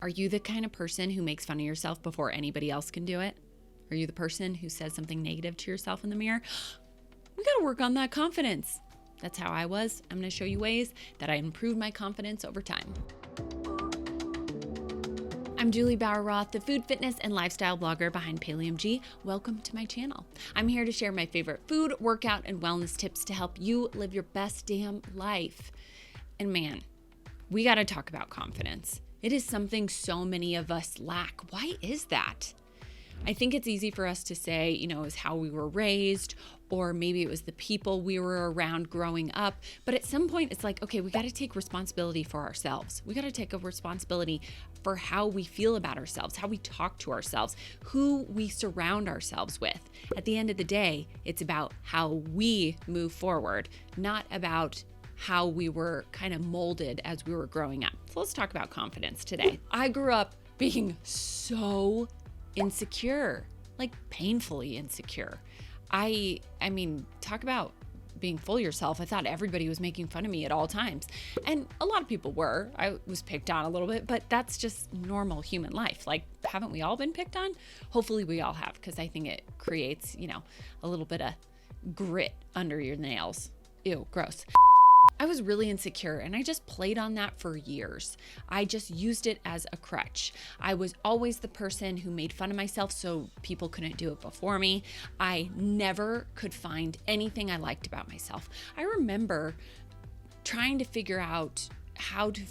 Are you the kind of person who makes fun of yourself before anybody else can do it? Are you the person who says something negative to yourself in the mirror? We got to work on that confidence. That's how I was. I'm going to show you ways that I improved my confidence over time. I'm Juli Bauer Roth, the food, fitness, and lifestyle blogger behind PaleOMG. Welcome to my channel. I'm here to share my favorite food, workout, and wellness tips to help you live your best damn life. And man, we got to talk about confidence. It is something so many of us lack. Why is that? I think it's easy for us to say, is how we were raised, or maybe it was the people we were around growing up. But at some point, it's like, okay, we got to take responsibility for ourselves. We got to take a responsibility for how we feel about ourselves, how we talk to ourselves, who we surround ourselves with. At the end of the day, it's about how we move forward, not about how we were kind of molded as we were growing up. So let's talk about confidence today. I grew up being so insecure, like painfully insecure. I mean, talk about being full of yourself. I thought everybody was making fun of me at all times. And a lot of people were. I was picked on a little bit, but that's just normal human life. Like, haven't we all been picked on? Hopefully we all have, because I think it creates, a little bit of grit under your nails. Ew, gross. I was really insecure and I just played on that for years. I just used it as a crutch. I was always the person who made fun of myself so people couldn't do it before me. I never could find anything I liked about myself. I remember trying to figure out how to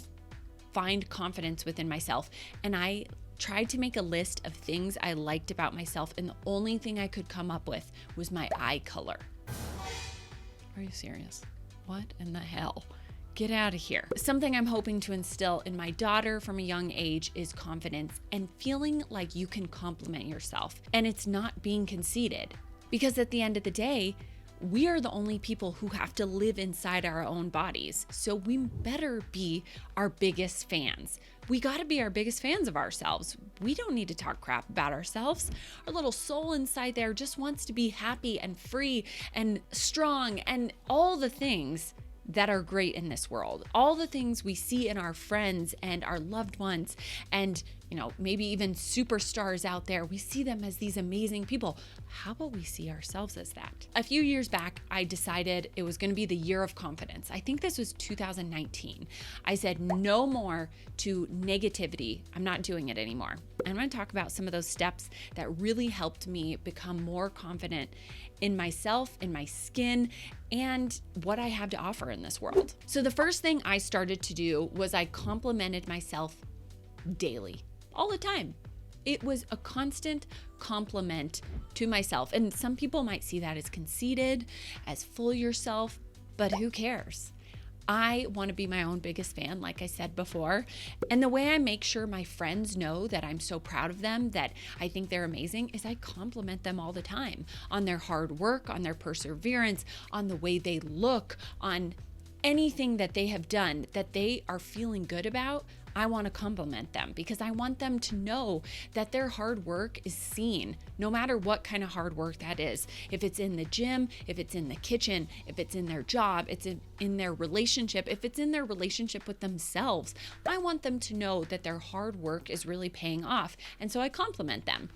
find confidence within myself, and I tried to make a list of things I liked about myself, and the only thing I could come up with was my eye color. Are you serious? What in the hell? Get out of here. Something I'm hoping to instill in my daughter from a young age is confidence and feeling like you can compliment yourself. And it's not being conceited. Because at the end of the day, we are the only people who have to live inside our own bodies. So we better be our biggest fans. We got to be our biggest fans of ourselves. We don't need to talk crap about ourselves. Our little soul inside there just wants to be happy and free and strong and all the things that are great in this world. All the things we see in our friends and our loved ones and, maybe even superstars out there. We see them as these amazing people. How about we see ourselves as that? A few years back, I decided it was going to be the year of confidence. I think this was 2019. I said no more to negativity. I'm not doing it anymore. I'm going to talk about some of those steps that really helped me become more confident in myself, in my skin, and what I have to offer in this world. So the first thing I started to do was I complimented myself daily, all the time. It was a constant compliment to myself. And some people might see that as conceited, as full of yourself, but who cares? I want to be my own biggest fan, like I said before. And the way I make sure my friends know that I'm so proud of them, that I think they're amazing, is I compliment them all the time on their hard work, on their perseverance, on the way they look, on anything that they have done that they are feeling good about. I want to compliment them because I want them to know that their hard work is seen, no matter what kind of hard work that is. If it's in the gym, if it's in the kitchen, if it's in their job, it's in their relationship, if it's in their relationship with themselves, I want them to know that their hard work is really paying off. And so I compliment them.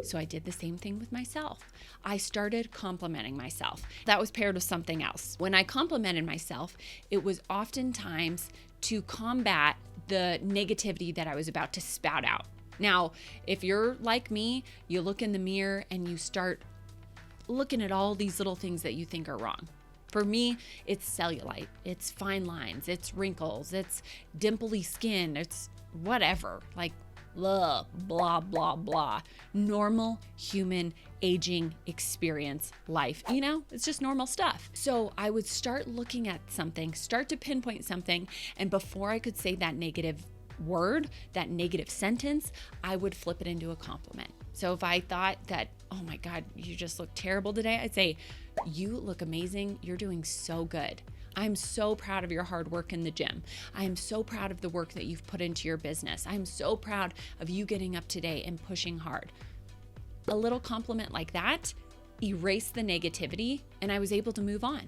So I did the same thing with myself. I started complimenting myself. That was paired with something else. When I complimented myself, it was oftentimes to combat the negativity that I was about to spout out. Now, if you're like me, you look in the mirror and you start looking at all these little things that you think are wrong. For me, it's cellulite, it's fine lines, it's wrinkles, it's dimply skin, it's whatever, like blah, blah, blah, blah. Normal human aging experience life. It's just normal stuff. So I would start looking at something, start to pinpoint something, and before I could say that negative word, that negative sentence, I would flip it into a compliment. So if I thought that, oh my God, you just look terrible today, I'd say, you look amazing. You're doing so good. I'm so proud of your hard work in the gym. I am so proud of the work that you've put into your business. I'm so proud of you getting up today and pushing hard. A little compliment like that erased the negativity, and I was able to move on.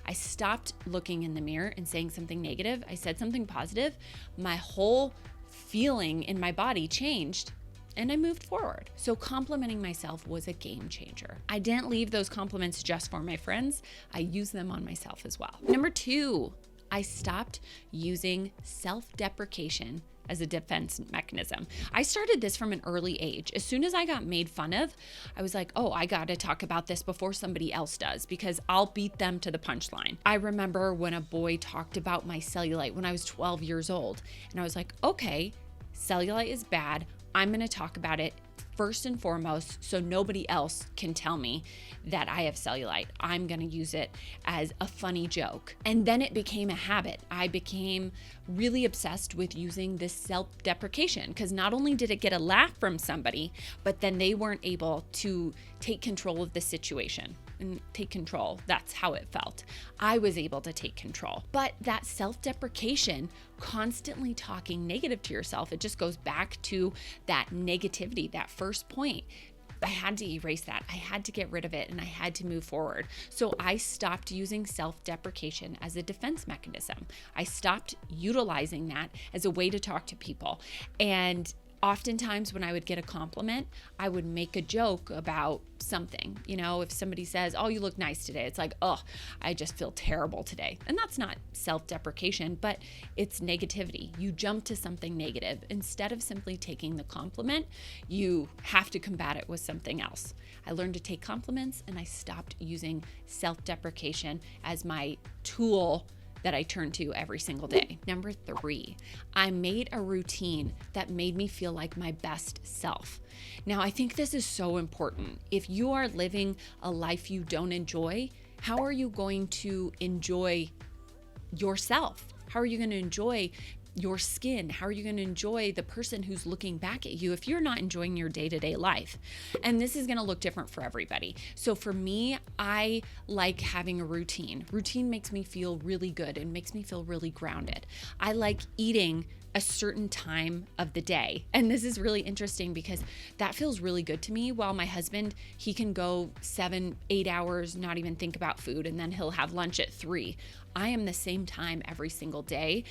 I stopped looking in the mirror and saying something negative. I said something positive. My whole feeling in my body changed and I moved forward. So complimenting myself was a game changer. I didn't leave those compliments just for my friends. I used them on myself as well. Number 2, I stopped using self-deprecation as a defense mechanism. I started this from an early age. As soon as I got made fun of, I was like, oh, I got to talk about this before somebody else does because I'll beat them to the punchline. I remember when a boy talked about my cellulite when I was 12 years old, and I was like, okay, cellulite is bad. I'm going to talk about it first and foremost so nobody else can tell me that I have cellulite. I'm going to use it as a funny joke. And then it became a habit. I became really obsessed with using this self-deprecation because not only did it get a laugh from somebody, but then they weren't able to take control of the situation. And take control. That's how it felt. I was able to take control. But that self-deprecation, constantly talking negative to yourself, it just goes back to that negativity, that first point. I had to erase that. I had to get rid of it and I had to move forward. So I stopped using self-deprecation as a defense mechanism. I stopped utilizing that as a way to talk to people. And oftentimes when I would get a compliment, I would make a joke about something. You know, if somebody says, oh, you look nice today, it's like, oh, I just feel terrible today. And that's not self-deprecation, but it's negativity. You jump to something negative. Instead of simply taking the compliment, you have to combat it with something else. I learned to take compliments and I stopped using self-deprecation as my tool that I turn to every single day. Number 3, I made a routine that made me feel like my best self. Now, I think this is so important. If you are living a life you don't enjoy, how are you going to enjoy yourself? How are you going to enjoy your skin? How are you going to enjoy the person who's looking back at you if you're not enjoying your day-to-day life? And this is going to look different for everybody. So for me, I like having a routine. Routine makes me feel really good and makes me feel really grounded. I like eating a certain time of the day. And this is really interesting because that feels really good to me. While my husband, he can go 7-8 hours, not even think about food, and then he'll have lunch at 3. I am the same time every single day.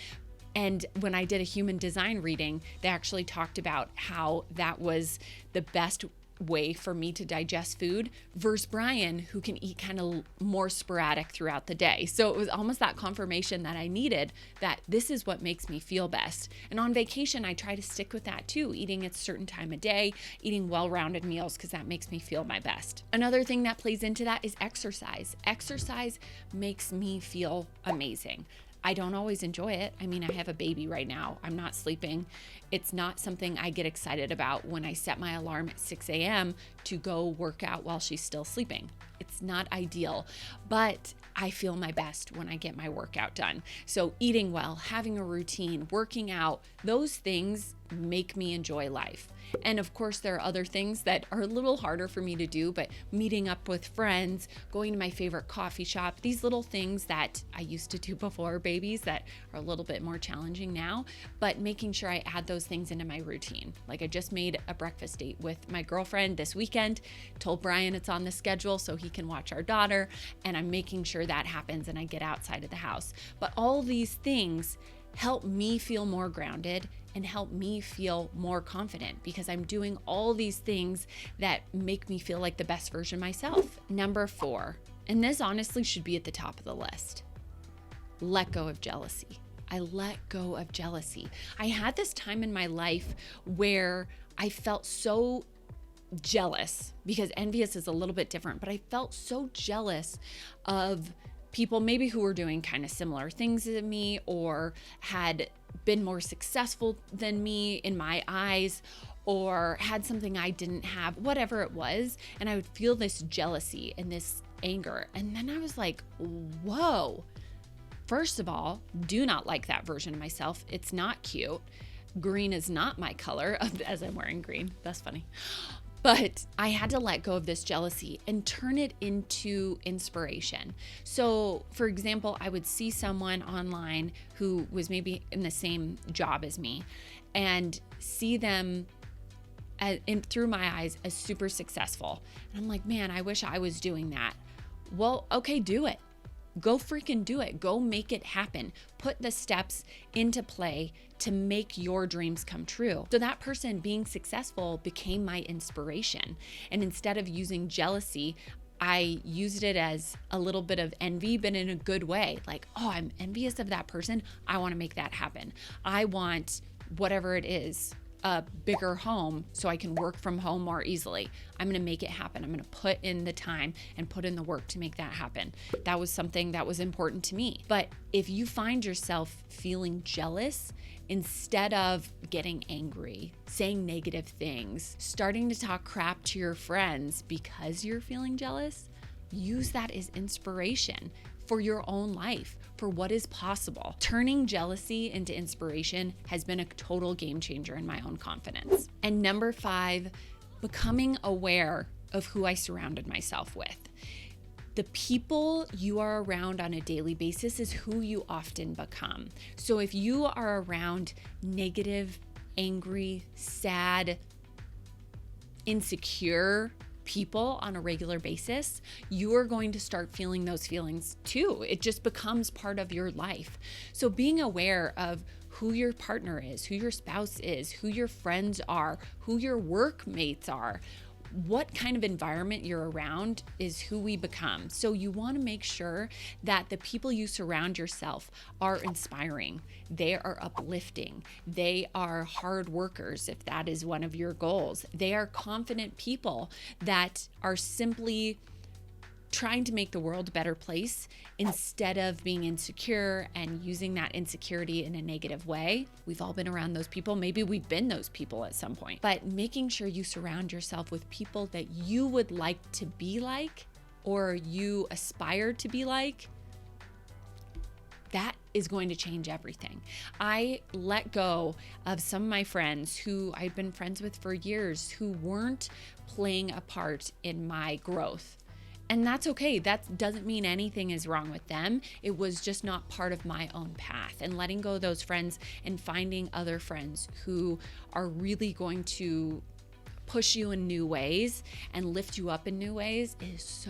And when I did a human design reading, they actually talked about how that was the best way for me to digest food versus Brian, who can eat kind of more sporadic throughout the day. So it was almost that confirmation that I needed that this is what makes me feel best. And on vacation, I try to stick with that too, eating at a certain time of day, eating well-rounded meals because that makes me feel my best. Another thing that plays into that is exercise. Exercise makes me feel amazing. I don't always enjoy it. I mean, I have a baby right now. I'm not sleeping. It's not something I get excited about when I set my alarm at 6 a.m. to go work out while she's still sleeping. It's not ideal, but I feel my best when I get my workout done. So eating well, having a routine, working out, those things make me enjoy life. And of course, there are other things that are a little harder for me to do, but meeting up with friends, going to my favorite coffee shop, these little things that I used to do before babies that are a little bit more challenging now, but making sure I add those things into my routine. Like I just made a breakfast date with my girlfriend this weekend, told Brian it's on the schedule so he can watch our daughter, and I'm making sure that happens and I get outside of the house. But all these things help me feel more grounded and help me feel more confident because I'm doing all these things that make me feel like the best version of myself. Number 4, and this honestly should be at the top of the list, let go of jealousy. I let go of jealousy. I had this time in my life where I felt so jealous, because envious is a little bit different, but I felt so jealous of people maybe who were doing kind of similar things to me or had been more successful than me in my eyes or had something I didn't have, whatever it was. And I would feel this jealousy and this anger. And then I was like, whoa, first of all, do not like that version of myself. It's not cute. Green is not my color, as I'm wearing green. That's funny. But I had to let go of this jealousy and turn it into inspiration. So, for example, I would see someone online who was maybe in the same job as me and see them through my eyes as super successful. And I'm like, man, I wish I was doing that. Well, okay, do it. Go freaking do it. Go make it happen. Put the steps into play to make your dreams come true. So that person being successful became my inspiration. And instead of using jealousy, I used it as a little bit of envy, but in a good way. Like, oh, I'm envious of that person. I want to make that happen. I want whatever it is, a bigger home so I can work from home more easily. I'm going to make it happen. I'm going to put in the time and put in the work to make that happen. That was something that was important to me. But if you find yourself feeling jealous, instead of getting angry, saying negative things, starting to talk crap to your friends because you're feeling jealous, use that as inspiration for your own life, for what is possible. Turning jealousy into inspiration has been a total game changer in my own confidence. And number 5, becoming aware of who I surrounded myself with. The people you are around on a daily basis is who you often become. So if you are around negative, angry, sad, insecure people on a regular basis, you are going to start feeling those feelings too. It just becomes part of your life. So being aware of who your partner is, who your spouse is, who your friends are, who your workmates are, what kind of environment you're around is who we become. So you want to make sure that the people you surround yourself are inspiring. They are uplifting. They are hard workers, if that is one of your goals. They are confident people that are simply trying to make the world a better place instead of being insecure and using that insecurity in a negative way. We've all been around those people. Maybe we've been those people at some point. But making sure you surround yourself with people that you would like to be like or you aspire to be like, that is going to change everything. I let go of some of my friends who I'd been friends with for years who weren't playing a part in my growth. And that's okay. That doesn't mean anything is wrong with them. It was just not part of my own path. And letting go of those friends and finding other friends who are really going to push you in new ways and lift you up in new ways is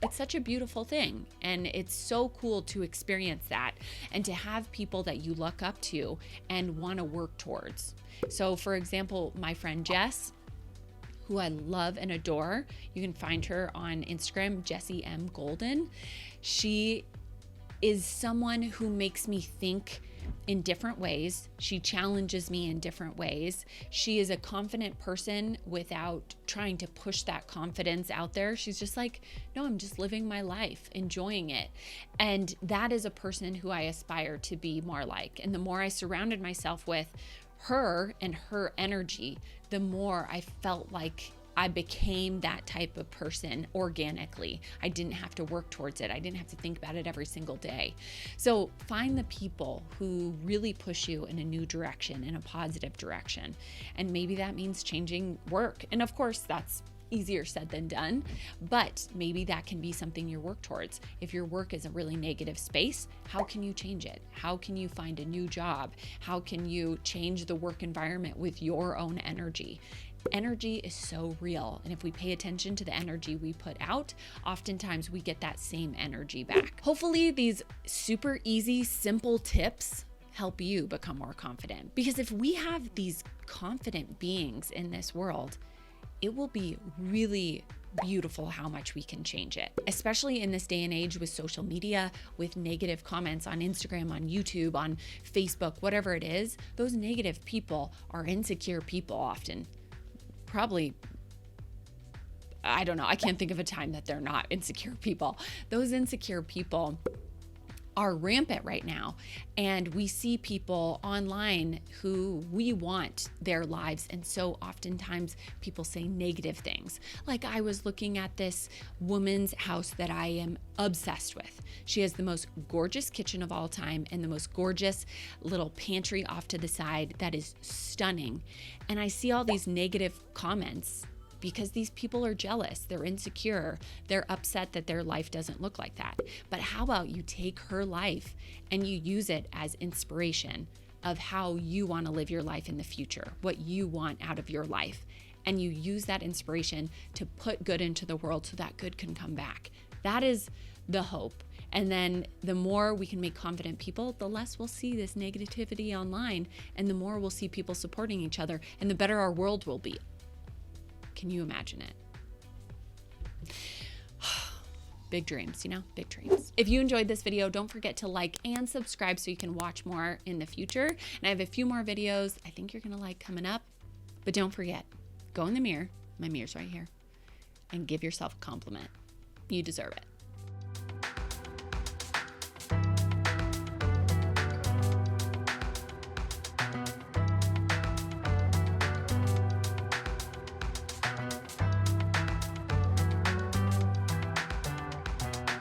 it's such a beautiful thing. And it's so cool to experience that and to have people that you look up to and want to work towards. So for example, my friend Jess, who I love and adore. You can find her on Instagram, Jessie M. Golden. She is someone who makes me think in different ways. She challenges me in different ways. She is a confident person without trying to push that confidence out there. She's just like, no, I'm just living my life, enjoying it. And that is a person who I aspire to be more like. And the more I surrounded myself with her and her energy, the more I felt like I became that type of person organically. I didn't have to work towards it. I didn't have to think about it every single day. So find the people who really push you in a new direction, in a positive direction. And maybe that means changing work. And of course, that's easier said than done, but maybe that can be something you work towards. If your work is a really negative space, how can you change it? How can you find a new job? How can you change the work environment with your own energy? Energy is so real. And if we pay attention to the energy we put out, oftentimes we get that same energy back. Hopefully these super easy, simple tips help you become more confident. Because if we have these confident beings in this world, it will be really beautiful how much we can change it, especially in this day and age with social media, with negative comments on Instagram, on YouTube, on Facebook, whatever it is. Those negative people are insecure people often. Probably, I don't know, I can't think of a time that they're not insecure people. Those insecure people are rampant right now. And we see people online who we want their lives. And so oftentimes people say negative things. Like I was looking at this woman's house that I am obsessed with. She has the most gorgeous kitchen of all time and the most gorgeous little pantry off to the side that is stunning. And I see all these negative comments because these people are jealous, they're insecure, they're upset that their life doesn't look like that. But how about you take her life and you use it as inspiration of how you want to live your life in the future, what you want out of your life, and you use that inspiration to put good into the world so that good can come back. That is the hope. And then the more we can make confident people, the less we'll see this negativity online, and the more we'll see people supporting each other, and the better our world will be. Can you imagine it? Big dreams, big dreams. If you enjoyed this video, don't forget to like and subscribe so you can watch more in the future. And I have a few more videos I think you're gonna like coming up. But don't forget, go in the mirror, my mirror's right here, and give yourself a compliment. You deserve it.